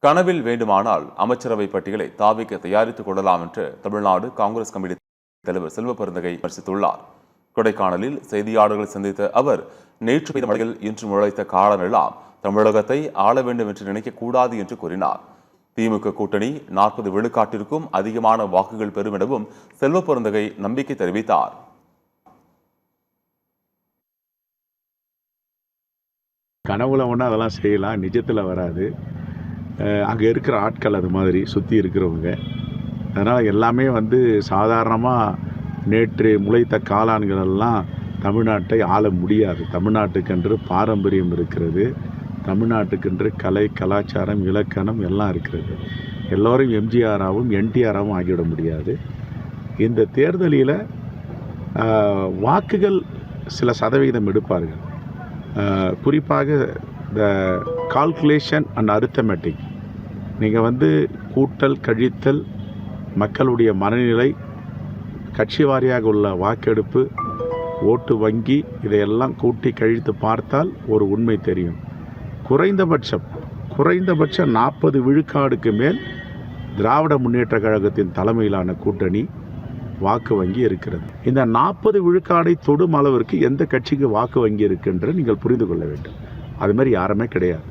கனவில் வேண்டுமானால் அமைச்சரவை பட்டியலை தாவிக்க தயாரித்துக் கொள்ளலாம் என்று தமிழ்நாடு காங்கிரஸ் கமிட்டி தலைவர் செல்வ பெருந்தகை விமர்சித்துள்ளார். கொடைக்கானலில் செய்தியாளர்களை சந்தித்த அவர், நேற்று பெய்த மழையில் இன்று முளைத்த காளான் எல்லாம் தமிழகத்தை ஆள வேண்டும் என்று நினைக்கக்கூடாது என்று கூறினார். திமுக கூட்டணி 40 விழுக்காட்டிற்கும் அதிகமான வாக்குகள் பெறும் எனவும் செல்வ பெருந்தகை நம்பிக்கை தெரிவித்தார். கனவுல ஒன்றா அதெல்லாம் செய்யலாம், நிஜத்தில் வராது. அங்கே இருக்கிற ஆட்கள் அது மாதிரி சுற்றி இருக்கிறவங்க, அதனால் எல்லாமே சாதாரணமாக நேற்று முளைத்த காளான்களெல்லாம் தமிழ்நாட்டை ஆள முடியாது. தமிழ்நாட்டுக்கென்று பாரம்பரியம் இருக்கிறது, தமிழ்நாட்டுக்கென்று கலை, கலாச்சாரம், இலக்கணம் எல்லாம் இருக்கிறது. எல்லோரும் எம்ஜிஆராகவும் என்டிஆராகவும் ஆகிவிட முடியாது. இந்த தேர்தலில் வாக்குகள் சில சதவீதம் எடுப்பார்கள். குறிப்பாக இந்த கால்குலேஷன் அண்ட் அரித்தமெட்டிக், நீங்கள் கூட்டல் கழித்தல், மக்களுடைய மனநிலை, கட்சி வாரியாக உள்ள வாக்கெடுப்பு, ஓட்டு வங்கி, இதையெல்லாம் கூட்டி கழித்து பார்த்தால் ஒரு உண்மை தெரியும். குறைந்தபட்சம் 40 விழுக்காடுக்கு மேல் திராவிட முன்னேற்ற கழகத்தின் தலைமையிலான கூட்டணி வாக்கு வங்கி இருக்கிறது. இந்த 40 விழுக்காடை தொடும் அளவிற்கு எந்த கட்சிக்கு வாக்கு வங்கி இருக்குன்ற நீங்கள் புரிந்து கொள்ள வேண்டும். அது மாதிரி யாருமே கிடையாது.